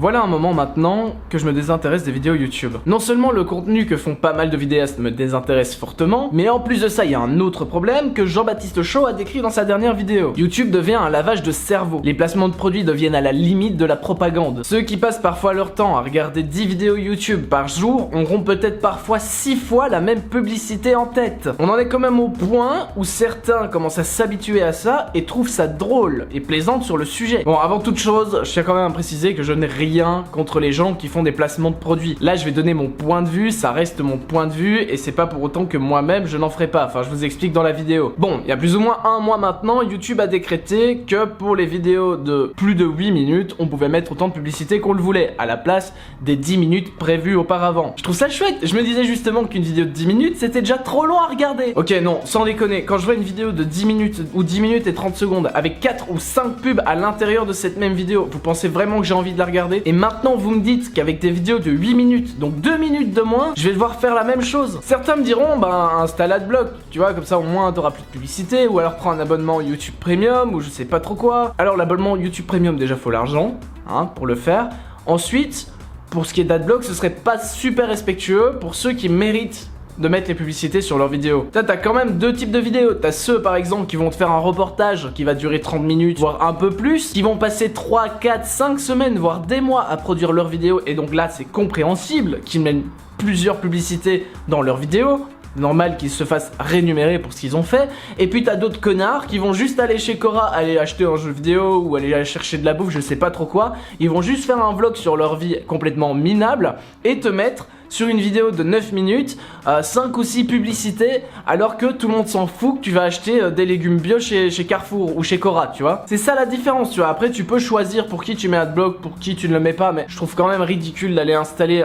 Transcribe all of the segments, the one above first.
Voilà un moment maintenant que je me désintéresse des vidéos YouTube. Non seulement le contenu que font pas mal de vidéastes me désintéresse fortement, mais en plus de ça, il y a un autre problème que Jean-Baptiste Chaud a décrit dans sa dernière vidéo. YouTube devient un lavage de cerveau. Les placements de produits deviennent à la limite de la propagande. Ceux qui passent parfois leur temps à regarder 10 vidéos YouTube par jour auront peut-être parfois 6 fois la même publicité en tête. On en est quand même au point où certains commencent à s'habituer à ça et trouvent ça drôle et plaisante sur le sujet. Bon, avant toute chose, je tiens quand même à préciser que je n'ai rien contre les gens qui font des placements de produits. Là, je vais donner mon point de vue, ça reste mon point de vue et c'est pas pour autant que moi-même je n'en ferai pas. Enfin, je vous explique dans la vidéo. Bon, il y a plus ou moins un mois maintenant, YouTube a décrété que pour les vidéos de plus de 8 minutes, on pouvait mettre autant de publicité qu'on le voulait, à la place des 10 minutes prévues auparavant. Je trouve ça chouette. Je me disais justement qu'une vidéo de 10 minutes, c'était déjà trop long à regarder. Ok, non, sans déconner, quand je vois une vidéo de 10 minutes ou 10 minutes et 30 secondes avec 4 ou 5 pubs à l'intérieur de cette même vidéo, vous pensez vraiment que j'ai envie de la regarder? Et maintenant, vous me dites qu'avec des vidéos de 8 minutes, donc 2 minutes de moins, je vais devoir faire la même chose. Certains me diront, bah, installe AdBlock, tu vois, comme ça au moins t'auras plus de publicité, ou alors prends un abonnement YouTube Premium, ou je sais pas trop quoi. Alors l'abonnement YouTube Premium, déjà faut l'argent, hein, pour le faire. Ensuite, pour ce qui est d'AdBlock, ce serait pas super respectueux pour ceux qui méritent de mettre les publicités sur leurs vidéos. T'as quand même deux types de vidéos. T'as ceux par exemple qui vont te faire un reportage qui va durer 30 minutes, voire un peu plus, qui vont passer 3, 4, 5 semaines, voire des mois à produire leurs vidéos, et donc là c'est compréhensible qu'ils mènent plusieurs publicités dans leurs vidéos. Normal qu'ils se fassent rémunérer pour ce qu'ils ont fait. Et puis t'as d'autres connards qui vont juste aller chez Cora, aller acheter un jeu vidéo ou aller chercher de la bouffe, je sais pas trop quoi. Ils vont juste faire un vlog sur leur vie complètement minable et te mettre sur une vidéo de 9 minutes 5 ou 6 publicités, alors que tout le monde s'en fout que tu vas acheter des légumes bio chez Carrefour ou chez Cora, tu vois. C'est ça la différence, tu vois. Après tu peux choisir pour qui tu mets AdBlock, pour qui tu ne le mets pas, mais je trouve quand même ridicule d'aller installer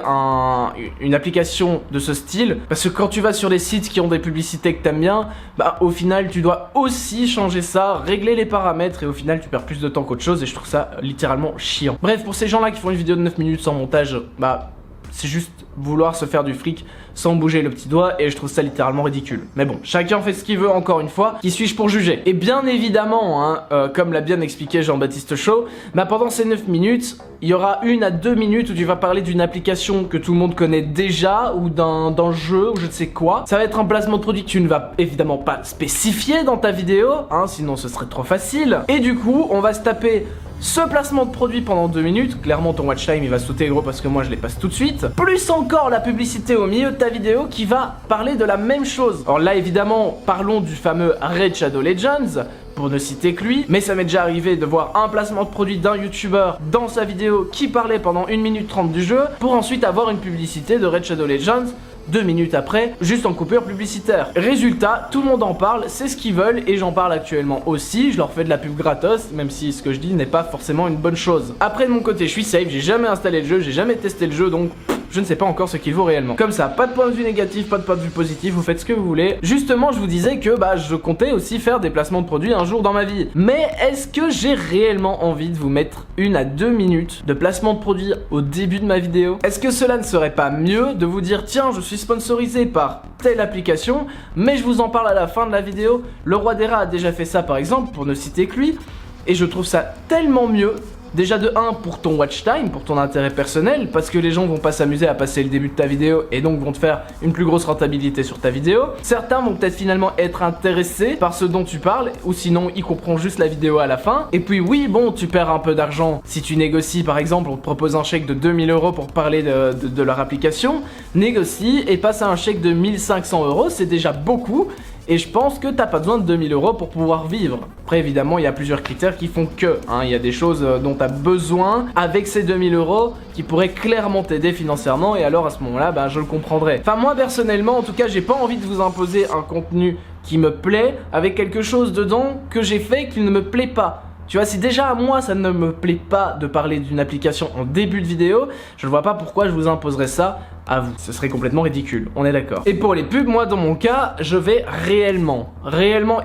une application de ce style, parce que quand tu vas sur les sites qui ont des publicités que t'aimes bien, bah au final tu dois aussi changer ça, régler les paramètres, et au final tu perds plus de temps qu'autre chose, et je trouve ça littéralement chiant. Bref, pour ces gens là qui font une vidéo de 9 minutes sans montage, bah c'est juste vouloir se faire du fric sans bouger le petit doigt, et je trouve ça littéralement ridicule. Mais bon, chacun fait ce qu'il veut, encore une fois. Qui suis-je pour juger? Et bien évidemment, hein, comme l'a bien expliqué Jean-Baptiste Chaud, bah pendant ces 9 minutes, il y aura 1 à 2 minutes où tu vas parler d'une application que tout le monde connaît déjà, ou d'un jeu, ou je ne sais quoi. Ça va être un placement de produit que tu ne vas évidemment pas spécifier dans ta vidéo, hein, sinon ce serait trop facile. Et du coup, on va se taper ce placement de produit pendant 2 minutes, clairement ton watch time il va sauter gros parce que moi je les passe tout de suite. Plus encore la publicité au milieu de ta vidéo qui va parler de la même chose. Alors là évidemment, parlons du fameux Raid Shadow Legends, pour ne citer que lui, mais ça m'est déjà arrivé de voir un placement de produit d'un youtubeur dans sa vidéo qui parlait pendant 1 minute 30 du jeu, pour ensuite avoir une publicité de Raid Shadow Legends 2 minutes après, juste en coupure publicitaire. Résultat, tout le monde en parle, c'est ce qu'ils veulent, et j'en parle actuellement aussi, je leur fais de la pub gratos, même si ce que je dis n'est pas forcément une bonne chose. Après de mon côté, je suis safe, j'ai jamais installé le jeu, j'ai jamais testé le jeu, donc je ne sais pas encore ce qu'il vaut réellement. Comme ça, pas de point de vue négatif, pas de point de vue positif, vous faites ce que vous voulez. Justement, je vous disais que bah je comptais aussi faire des placements de produits un jour dans ma vie. Mais est-ce que j'ai réellement envie de vous mettre 1 à 2 minutes de placement de produits au début de ma vidéo? Est-ce que cela ne serait pas mieux de vous dire tiens, je suis sponsorisé par telle application, mais je vous en parle à la fin de la vidéo? Le Roi des Rats a déjà fait ça par exemple, pour ne citer que lui, et je trouve ça tellement mieux. Déjà de 1 pour ton watch time, pour ton intérêt personnel, parce que les gens vont pas s'amuser à passer le début de ta vidéo et donc vont te faire une plus grosse rentabilité sur ta vidéo. Certains vont peut-être finalement être intéressés par ce dont tu parles, ou sinon ils comprennent juste la vidéo à la fin. Et puis oui, bon, tu perds un peu d'argent si tu négocies, par exemple, on te propose un chèque de 2000 € pour parler de leur application. Négocie et passe à un chèque de 1500 €, c'est déjà beaucoup. Et je pense que t'as pas besoin de 2000 € pour pouvoir vivre. Après évidemment il y a plusieurs critères qui font que, hein, il y a des choses dont t'as besoin avec ces 2000 € qui pourraient clairement t'aider financièrement, et alors à ce moment là bah, je le comprendrais. Enfin moi personnellement en tout cas j'ai pas envie de vous imposer un contenu qui me plaît avec quelque chose dedans que j'ai fait qui ne me plaît pas. Tu vois, si déjà à moi ça ne me plaît pas de parler d'une application en début de vidéo, je ne vois pas pourquoi je vous imposerais ça à vous. Ce serait complètement ridicule, on est d'accord. Et pour les pubs, moi dans mon cas, je vais réellement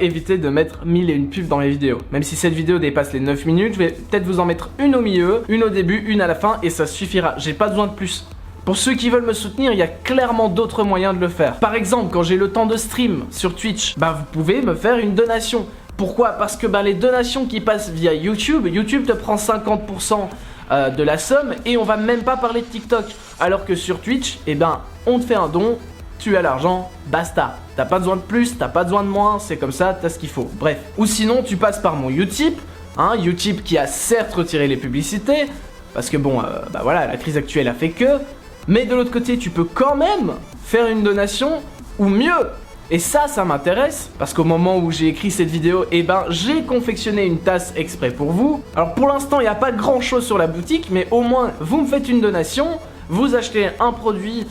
éviter de mettre 1001 pubs dans les vidéos. Même si cette vidéo dépasse les 9 minutes, je vais peut-être vous en mettre une au milieu, une au début, une à la fin, et ça suffira. J'ai pas besoin de plus. Pour ceux qui veulent me soutenir, il y a clairement d'autres moyens de le faire. Par exemple, quand j'ai le temps de stream sur Twitch, bah vous pouvez me faire une donation. Pourquoi? Parce que bah, les donations qui passent via YouTube, YouTube te prend 50% de la somme et on va même pas parler de TikTok. Alors que sur Twitch, eh ben, on te fait un don, tu as l'argent, basta. T'as pas besoin de plus, t'as pas besoin de moins, c'est comme ça, t'as ce qu'il faut. Bref. Ou sinon, tu passes par mon Utip, hein, Utip qui a certes retiré les publicités, parce que bon, bah voilà, la crise actuelle a fait que, mais de l'autre côté, tu peux quand même faire une donation, ou mieux. Et ça m'intéresse, parce qu'au moment où j'ai écrit cette vidéo, eh ben, j'ai confectionné une tasse exprès pour vous. Alors pour l'instant, il n'y a pas grand chose sur la boutique, mais au moins, vous me faites une donation, vous achetez un produit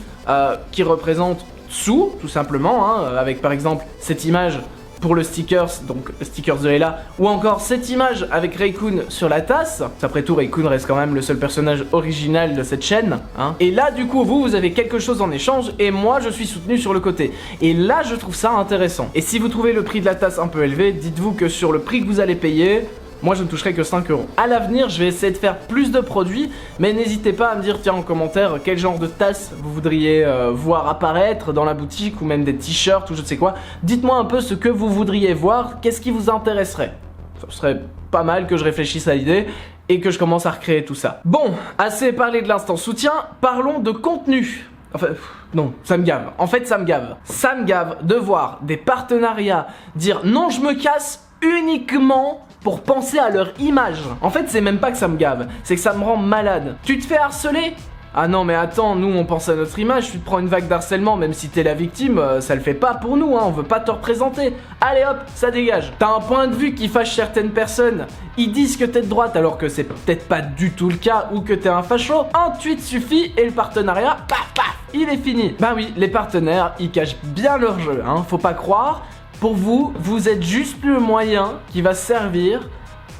qui représente sous, tout simplement, hein, avec par exemple cette image pour le stickers, donc stickers de Ella, ou encore cette image avec Raycoon sur la tasse. Après tout, Raycoon reste quand même le seul personnage original de cette chaîne, hein. Et là, du coup, vous avez quelque chose en échange, et moi, je suis soutenu sur le côté. Et là, je trouve ça intéressant. Et si vous trouvez le prix de la tasse un peu élevé, dites-vous que sur le prix que vous allez payer, moi je ne toucherai que 5 €. À l'avenir, je vais essayer de faire plus de produits, mais n'hésitez pas à me dire, tiens, en commentaire, quel genre de tasse vous voudriez voir apparaître dans la boutique, ou même des t-shirts, ou je ne sais quoi. Dites-moi un peu ce que vous voudriez voir, qu'est-ce qui vous intéresserait. Ça serait pas mal que je réfléchisse à l'idée, et que je commence à recréer tout ça. Bon, assez parlé de l'instant soutien, parlons de contenu. Enfin, non, ça me gave. En fait, ça me gave. Ça me gave de voir des partenariats dire, non, je me casse uniquement pour penser à leur image. En fait, c'est même pas que ça me gave, c'est que ça me rend malade. Tu te fais harceler ? Ah non mais attends, nous on pense à notre image, tu te prends une vague d'harcèlement, même si t'es la victime, ça le fait pas pour nous, hein, on veut pas te représenter. Allez hop, ça dégage. T'as un point de vue qui fâche certaines personnes, ils disent que t'es de droite alors que c'est peut-être pas du tout le cas, ou que t'es un facho, un tweet suffit et le partenariat, paf paf, il est fini. Bah oui, les partenaires, ils cachent bien leur jeu, hein, faut pas croire. Pour vous, vous êtes juste le moyen qui va servir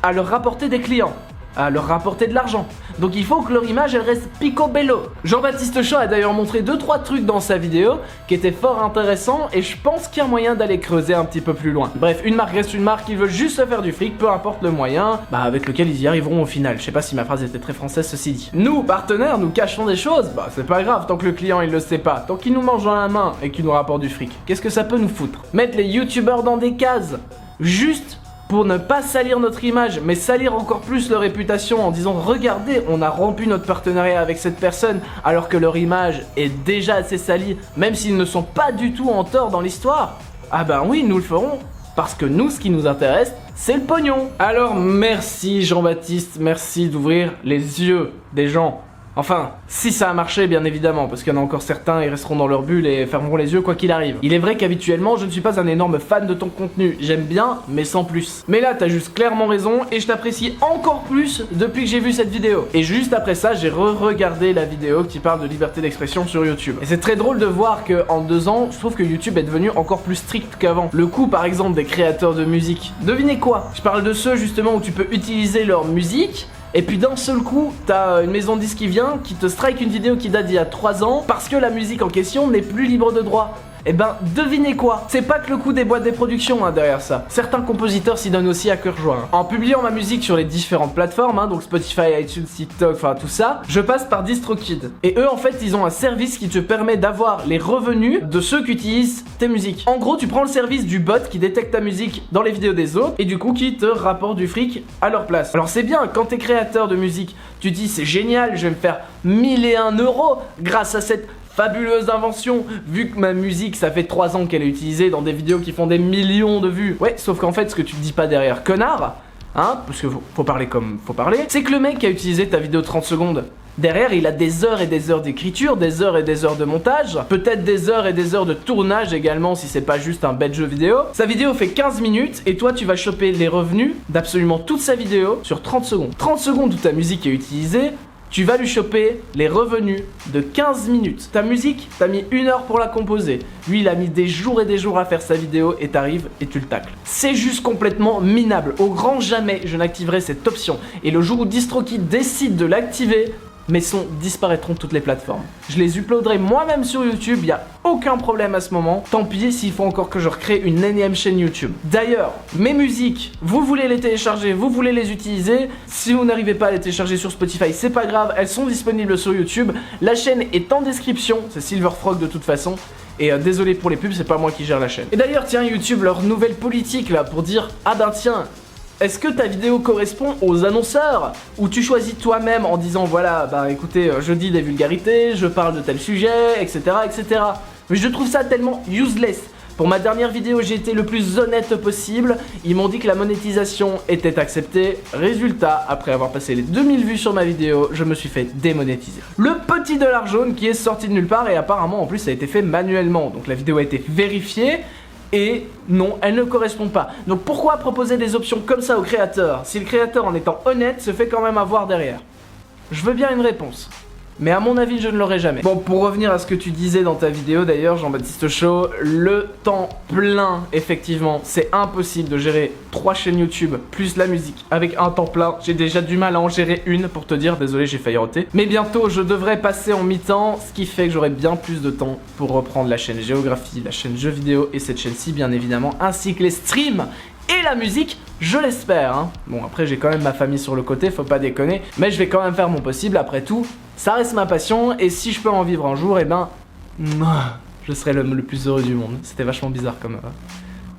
à leur rapporter des clients, à leur rapporter de l'argent. Donc il faut que leur image elle reste picobello. Jean-Baptiste Chaud a d'ailleurs montré 2-3 trucs dans sa vidéo qui étaient fort intéressants et je pense qu'il y a moyen d'aller creuser un petit peu plus loin. Bref, une marque reste une marque, ils veulent juste se faire du fric, peu importe le moyen, bah avec lequel ils y arriveront au final. Je sais pas si ma phrase était très française ceci dit. Nous, partenaires, nous cachons des choses, bah c'est pas grave tant que le client il le sait pas. Tant qu'il nous mange dans la main et qu'il nous rapporte du fric, qu'est-ce que ça peut nous foutre? Mettre les youtubeurs dans des cases, juste pour ne pas salir notre image, mais salir encore plus leur réputation en disant regardez, on a rompu notre partenariat avec cette personne alors que leur image est déjà assez salie, même s'ils ne sont pas du tout en tort dans l'histoire. Ah ben oui, nous le ferons, parce que nous, ce qui nous intéresse, c'est le pognon. Alors merci Jean-Baptiste, merci d'ouvrir les yeux des gens. Enfin, si ça a marché bien évidemment, parce qu'il y en a encore certains, ils resteront dans leur bulle et fermeront les yeux quoi qu'il arrive. Il est vrai qu'habituellement, je ne suis pas un énorme fan de ton contenu, j'aime bien, mais sans plus. Mais là, t'as juste clairement raison, et je t'apprécie encore plus depuis que j'ai vu cette vidéo. Et juste après ça, j'ai re-regardé la vidéo qui parle de liberté d'expression sur YouTube. Et c'est très drôle de voir que en 2 ans, je trouve que YouTube est devenu encore plus strict qu'avant. Le coup par exemple des créateurs de musique. Devinez quoi? Je parle de ceux justement où tu peux utiliser leur musique, et puis d'un seul coup, t'as une maison de disques qui vient, qui te strike une vidéo qui date d'il y a 3 ans, parce que la musique en question n'est plus libre de droit. Et ben, devinez quoi? C'est pas que le coup des boîtes des productions hein, derrière ça. Certains compositeurs s'y donnent aussi à cœur joie. Hein. En publiant ma musique sur les différentes plateformes, hein, donc Spotify, iTunes, TikTok, enfin tout ça, je passe par DistroKid. Et eux, en fait, ils ont un service qui te permet d'avoir les revenus de ceux qui utilisent tes musiques. En gros, tu prends le service du bot qui détecte ta musique dans les vidéos des autres, et du coup, qui te rapporte du fric à leur place. Alors c'est bien, quand t'es créateur de musique, tu te dis c'est génial, je vais me faire 1001 € grâce à cette fabuleuse invention, vu que ma musique ça fait 3 ans qu'elle est utilisée dans des vidéos qui font des millions de vues. Ouais, sauf qu'en fait ce que tu te dis pas derrière, connard, hein, parce que faut parler comme faut parler, c'est que le mec qui a utilisé ta vidéo 30 secondes, derrière il a des heures et des heures d'écriture, des heures et des heures de montage, peut-être des heures et des heures de tournage également si c'est pas juste un bête jeu vidéo. Sa vidéo fait 15 minutes et toi tu vas choper les revenus d'absolument toute sa vidéo sur 30 secondes. 30 secondes où ta musique est utilisée, tu vas lui choper les revenus de 15 minutes. Ta musique, t'as mis 1 heure pour la composer. Lui, il a mis des jours et des jours à faire sa vidéo et t'arrives et tu le tacles. C'est juste complètement minable. Au grand jamais, je n'activerai cette option. Et le jour où DistroKid décide de l'activer, mes sons disparaîtront de toutes les plateformes. Je les uploaderai moi-même sur YouTube, il n'y a aucun problème à ce moment. Tant pis s'il faut encore que je recrée une énième chaîne YouTube. D'ailleurs, mes musiques, vous voulez les télécharger, vous voulez les utiliser. Si vous n'arrivez pas à les télécharger sur Spotify, c'est pas grave, elles sont disponibles sur YouTube. La chaîne est en description, c'est Silverfrog de toute façon. Et désolé pour les pubs, c'est pas moi qui gère la chaîne. Et d'ailleurs, tiens, YouTube, leur nouvelle politique là, pour dire, ah ben tiens, Est-ce que ta vidéo correspond aux annonceurs? Ou tu choisis toi-même en disant voilà, bah écoutez, je dis des vulgarités, je parle de tel sujet, etc. etc. Mais je trouve ça tellement useless. Pour ma dernière vidéo, j'ai été le plus honnête possible. Ils m'ont dit que la monétisation était acceptée. Résultat, après avoir passé les 2000 vues sur ma vidéo, je me suis fait démonétiser. Le petit dollar jaune qui est sorti de nulle part et apparemment en plus ça a été fait manuellement. Donc la vidéo a été vérifiée. Et non, elle ne correspond pas. Donc pourquoi proposer des options comme ça au créateur si le créateur, en étant honnête, se fait quand même avoir derrière? Je veux bien une réponse. Mais à mon avis, je ne l'aurai jamais. Bon, pour revenir à ce que tu disais dans ta vidéo d'ailleurs, Jean-Baptiste Chaud, le temps plein, effectivement, c'est impossible de gérer 3 chaînes YouTube plus la musique avec un temps plein. J'ai déjà du mal à en gérer une pour te dire, désolé, j'ai failli roter. Mais bientôt, je devrais passer en mi-temps, ce qui fait que j'aurai bien plus de temps pour reprendre la chaîne Géographie, la chaîne Jeux vidéo et cette chaîne-ci, bien évidemment, ainsi que les streams et la musique, je l'espère, hein. Bon, après j'ai quand même ma famille sur le côté, faut pas déconner, mais je vais quand même faire mon possible. Après tout, ça reste ma passion, et si je peux en vivre un jour, et ben je serai le plus heureux du monde. C'était vachement bizarre comme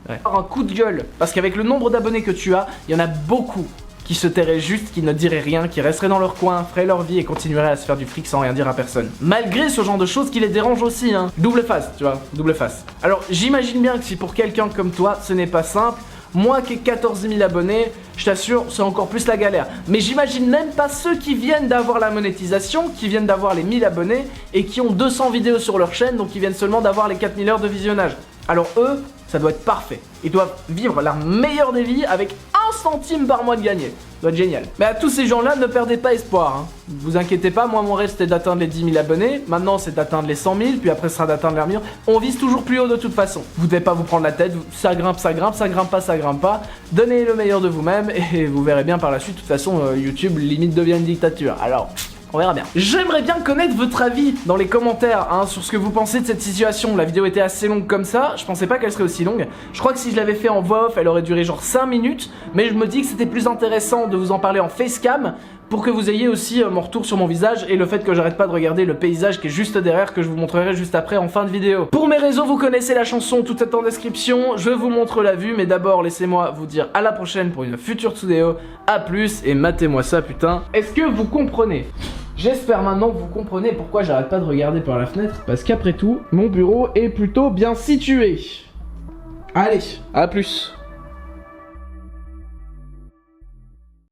ouais. Un coup de gueule, parce qu'avec le nombre d'abonnés que tu as, il y en a beaucoup qui se tairaient juste, qui ne diraient rien, qui resteraient dans leur coin, feraient leur vie et continueraient à se faire du fric sans rien dire à personne. Malgré ce genre de choses qui les dérangent aussi, hein. Double face, tu vois, double face. Alors j'imagine bien que si pour quelqu'un comme toi, ce n'est pas simple, moi qui ai 14 000 abonnés, je t'assure, c'est encore plus la galère. Mais j'imagine même pas ceux qui viennent d'avoir la monétisation, qui viennent d'avoir les 1000 abonnés et qui ont 200 vidéos sur leur chaîne, donc ils viennent seulement d'avoir les 4000 heures de visionnage. Alors eux, ça doit être parfait. Ils doivent vivre la meilleure des vies avec 1 centime par mois de gagné. Ça doit être génial. Mais à tous ces gens-là, ne perdez pas espoir, hein. Vous inquiétez pas, moi mon rêve c'était d'atteindre les 10 000 abonnés. Maintenant c'est d'atteindre les 100 000, puis après ce sera d'atteindre les millions. On vise toujours plus haut de toute façon. Vous devez pas vous prendre la tête, ça grimpe, ça grimpe, ça grimpe pas, ça grimpe pas. Donnez le meilleur de vous-même et vous verrez bien par la suite. De toute façon, YouTube limite devient une dictature. Alors... on verra bien. J'aimerais bien connaître votre avis dans les commentaires hein, sur ce que vous pensez de cette situation. La vidéo était assez longue comme ça, je pensais pas qu'elle serait aussi longue. Je crois que si je l'avais fait en voix off, elle aurait duré genre 5 minutes. Mais je me dis que c'était plus intéressant de vous en parler en facecam pour que vous ayez aussi mon retour sur mon visage et le fait que j'arrête pas de regarder le paysage qui est juste derrière, que je vous montrerai juste après en fin de vidéo. Pour mes réseaux, vous connaissez la chanson, tout est en description. Je vous montre la vue, mais d'abord laissez-moi vous dire à la prochaine pour une future vidéo. A plus et matez-moi ça putain. Est-ce que vous comprenez ? J'espère maintenant que vous comprenez pourquoi j'arrête pas de regarder par la fenêtre. Parce qu'après tout, mon bureau est plutôt bien situé. Allez, à plus.